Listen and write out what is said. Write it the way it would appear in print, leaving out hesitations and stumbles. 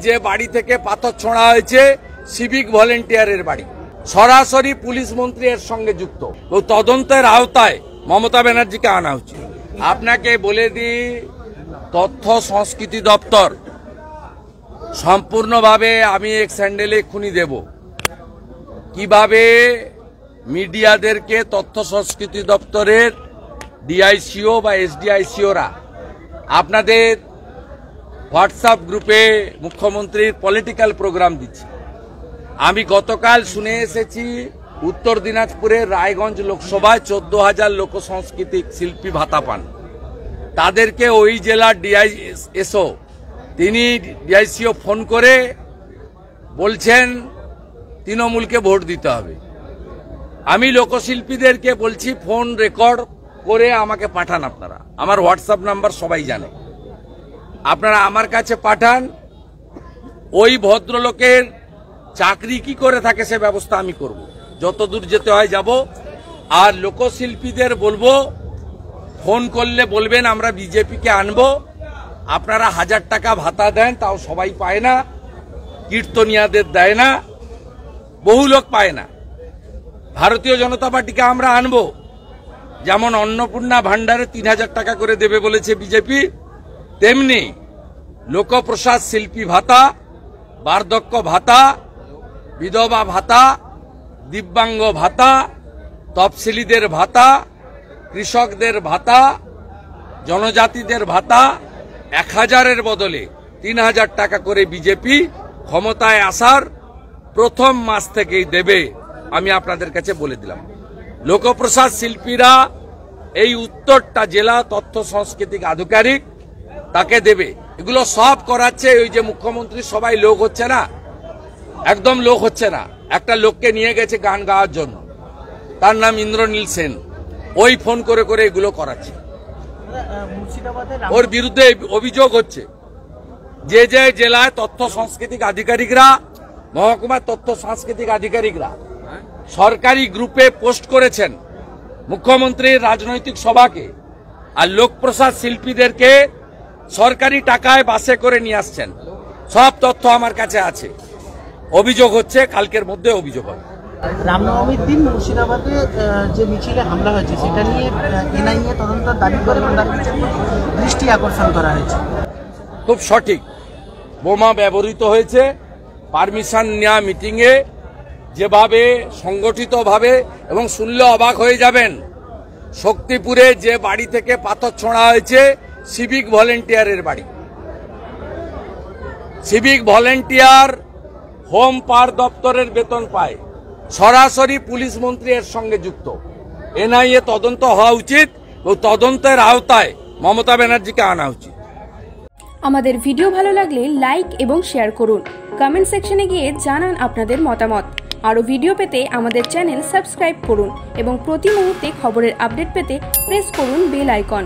যে বাড়ি থেকে পাথর ছোঁড়া হয়েছে সিভিক ভলেন্টিয়ারের বাড়ি, সরাসরি পুলিশ মন্ত্রী এর সঙ্গে যুক্ত। তো তদন্তের আওতায় মমতা ব্যানার্জিকে আনা উচিত। আপনাকে বলে দিই, তথ্য সংস্কৃতি দপ্তর সম্পূর্ণভাবে আমি এক স্যান্ডেলে খুনি দেব কিভাবে মিডিয়াদেরকে তথ্য সংস্কৃতি দপ্তরের ডিআইসিও বা এসডিআইসিওরা আপনাদের হোয়াটসঅ্যাপ গ্রুপে মুখ্যমন্ত্রীর পলিটিক্যাল প্রোগ্রাম দিচ্ছে। আমি গতকাল শুনে এসেছি উত্তর দিনাজপুরের রায়গঞ্জ লোকসভায় 14,000 লোক সাংস্কৃতিক শিল্পী ভাতা পান। তাদেরকে ওই জেলার ডিআইএসও তিনি ডিআইসিও ফোন করে বলছেন তৃণমূলকে ভোট দিতে হবে। আমি লোকশিল্পীদেরকে বলছি ফোন রেকর্ড করে আমাকে পাঠান, আপনারা আমার হোয়াটসঅ্যাপ নাম্বার সবাই জানে, আপনারা আমার কাছে পাঠান। ওই ভদ্রলোকের চাকরি কি করে থাকে সে ব্যবস্থা আমি করব, যতদূর যেতে হয় যাব। আর লোকশিল্পীদের বলবো ফোন করলে বলবেন আমরা বিজেপিকে আনবো, আপনারা 1000 টাকা ভাতা দেন, তাও সবাই পায় না, কীর্তনিয়াদের দেয় না, বহু লোক পায় না। ভারতীয় জনতা পার্টিকে আমরা আনবো, যেমন অন্নপূর্ণা ভান্ডারে 3000 টাকা করে দেবে বলেছে বিজেপি, তেমনি লোকপ্রসাদ শিল্পী ভাতা, বার্ধক্য ভাতা, বিধবা ভাতা, দিব্যাঙ্গ ভাতা, তফসিলিদের ভাতা, কৃষকদের ভাতা, জনজাতিদের ভাতা 1000-এর বদলে 3000 টাকা করে বিজেপি ক্ষমতায় আসার প্রথম মাস থেকেই দেবে। আমি আপনাদের কাছে বলে দিলাম, লোকপ্রসাদ শিল্পীরা এই উত্তরটা জেলা তথ্য সাংস্কৃতিক আধিকারিক তাকে দেবে। এগুলো সব করাচ্ছে ওই যে মুখ্যমন্ত্রী সবাই লোক হচ্ছে না, একদম লোক হচ্ছে না। একটা লোককে নিয়ে গেছে গান গাওয়ার জন্য, তার নাম ইন্দ্রনীল সেন, ওই ফোন করে করে এগুলো করাচ্ছে। ওর বিরুদ্ধে অভিযোগ হচ্ছে যে যে জেলায় তথ্য সাংস্কৃতিক আধিকারিকরা, মহকুমার তথ্য সাংস্কৃতিক আধিকারিকরা সরকারি গ্রুপে পোস্ট করেছেন মুখ্যমন্ত্রীর রাজনৈতিক সভাকে, আর লোকপ্রসাদ শিল্পীদেরকে সরকারি টাকায় বাসে করে নিয়ে আসছেন। সব তথ্য আমার কাছে আছে। অভিযোগ হচ্ছে, কালকের মধ্যে অভিযোগ হবে। রামনবমীর দিন মুর্শিদাবাদে যে মিছিলে হামলা হয়েছে সেটা নিয়ে এনআইএ তদন্ত দাবি করে দৃষ্টি আকর্ষণ করা হয়েছে। খুব সঠিক, বোমা ব্যবহৃত হয়েছে। পারমিশন নেওয়া মিটিংয়ে যেভাবে সংগঠিতভাবে, এবং শুনলে অবাক হয়ে যাবেন, শক্তিপুরে যে বাড়ি থেকে পাথর ছোঁড়া হয়েছে সিভিক ভলেন্টিয়ারের বাড়ি। সিভিক ভলেন্টিয়ার হোম পাওয়ার দপ্তরের বেতন পায়, সরাসরি পুলিশ মন্ত্রী এর সঙ্গে যুক্ত। এনআইএ তদন্ত হওয়া উচিত, ও তদন্তের আওতায় মমতা ব্যানার্জিকে আনা উচিত। আমাদের ভিডিও ভালো লাগলে লাইক এবং শেয়ার করুন, কমেন্ট সেকশনে গিয়ে জানান আপনাদের মতামত। আরও ভিডিও পেতে আমাদের চ্যানেল সাবস্ক্রাইব করুন এবং প্রতি মুহূর্তে খবরের আপডেট পেতে প্রেস করুন বেল আইকন।